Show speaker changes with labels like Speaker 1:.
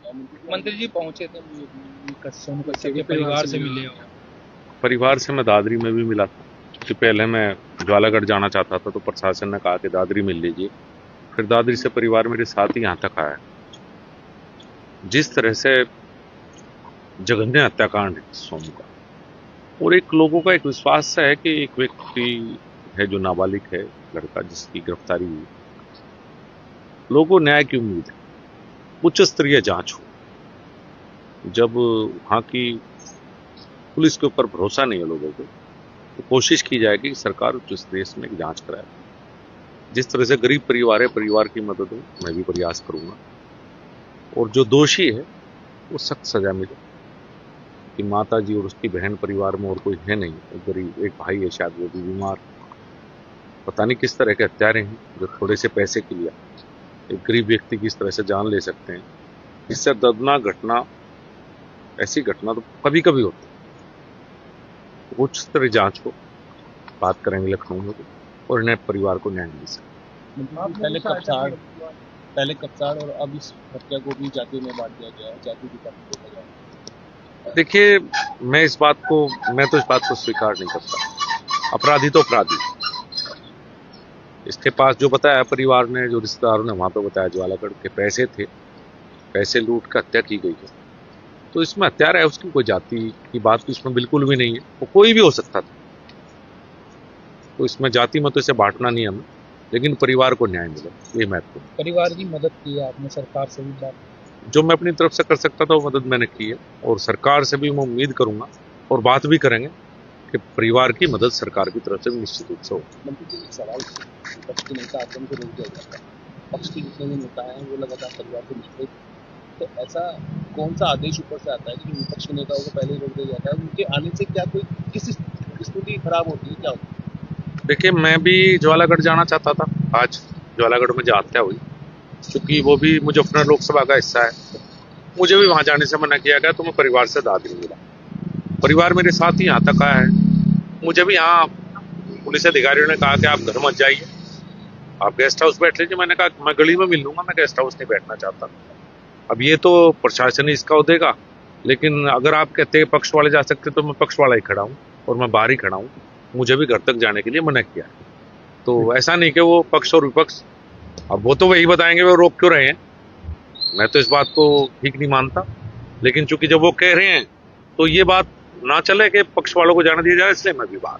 Speaker 1: मंत्री जी पहुंचे थे सोनू कश्यप के परिवार से मिले हो?
Speaker 2: परिवार से मैं दादरी में भी मिला था, क्योंकि पहले मैं ज्वालागढ़ जाना चाहता था तो प्रशासन ने कहा कि दादरी मिल लीजिए। फिर दादरी से परिवार मेरे साथ ही यहाँ तक आया। जिस तरह से जघन्य हत्याकांड है सोनू का, और एक लोगों का एक विश्वास है कि एक व्यक्ति है जो नाबालिग है, लड़का जिसकी गिरफ्तारी हुई, लोगों न्याय की उम्मीद है, उच्च स्तरीय जांच हो। जब वहां की पुलिस के ऊपर भरोसा नहीं है लोगों को, तो कोशिश की जाएगी कि सरकार उच्च स्तरीय में एक जांच कराए। जिस तरह से गरीब परिवार है, परिवार की मदद हो, मैं भी प्रयास करूंगा, और जो दोषी है वो सख्त सजा मिले। कि माता जी और उसकी बहन परिवार में और कोई है नहीं, एक गरीब एक भाई है, शायद वो भी बीमार, पता नहीं किस तरह के हत्यारे हैं जो थोड़े से पैसे के लिए एक गरीब व्यक्ति की इस तरह से जान ले सकते हैं। इससे दर्दनाक घटना, ऐसी घटना तो कभी कभी होती है। उच्च स्तरीय जांच को बात करेंगे लखनऊ में, और इन्हें परिवार को न्याय मिल सके।
Speaker 1: पहले कप्तान और अब इस हत्या को भी जाति में बांट दिया गया है, जाति की तरफ देखा जाए।
Speaker 2: देखिए, मैं तो इस बात को स्वीकार नहीं करता। अपराधी तो अपराधी। इसके पास जो बताया परिवार ने, जो रिश्तेदारों ने वहां पे बताया, ज्वालागढ़ के पैसे थे, पैसे लूट कर हत्या की गई है। तो इसमें हत्यारा है, उसकी कोई जाति की बात तो इसमें बिल्कुल भी नहीं है, वो कोई भी हो सकता था। तो इसमें जाति मत इसे बांटना नहीं हमें, लेकिन परिवार को न्याय मिले, ये महत्वपूर्ण।
Speaker 1: परिवार की मदद की है आपने, सरकार से भी बात?
Speaker 2: जो मैं अपनी तरफ से कर सकता था वो मदद मैंने की है, और सरकार से भी मैं उम्मीद करूंगा और बात भी करेंगे कि परिवार की मदद सरकार की तरफ से भी निश्चित रूप से हो।
Speaker 1: सवाल विपक्ष के नेता आतंक को रोक दिया जाता है, पक्ष के जितने भी नेता हैं वो लगातार परिवार को मिलते, तो ऐसा कौन सा आदेश ऊपर से आता है कि विपक्ष के नेताओं को पहले रोक दिया जाता है? उनके आने से क्या कोई किसी स्थिति खराब होती है, क्या होती है?
Speaker 2: देखिए, मैं भी ज्वालागढ़ जाना चाहता था। आज ज्वालागढ़ में जो हत्या हुई, क्योंकि वो भी मुजफ्फरनगर लोकसभा का हिस्सा है, मुझे भी वहां जाने से मना किया गया, तो मैं परिवार से दादरी मिला। परिवार मेरे साथ ही यहाँ तक आया है। मुझे भी यहाँ पुलिस अधिकारियों ने कहा कि आप घर मत जाइए, आप गेस्ट हाउस बैठ लीजिए। मैंने कहा मैं गली में मिल लूंगा, मैं गेस्ट हाउस नहीं बैठना चाहता। अब ये तो प्रशासन ही इसका देगा, लेकिन अगर आप कहते हैं पक्ष वाले जा सकते तो मैं पक्ष वाला ही खड़ा हूँ, और मैं बाहर ही खड़ा हूँ। मुझे भी घर तक जाने के लिए मना किया। तो ऐसा नहीं कि वो पक्ष और विपक्ष, अब वो तो वही बताएंगे वो रोक क्यों रहे हैं। मैं तो इस बात को ठीक नहीं मानता, लेकिन चूंकि जब वो कह रहे हैं तो ये बात ना चले कि पक्ष वालों को जाने दिया जाए, इसलिए मैं भी बात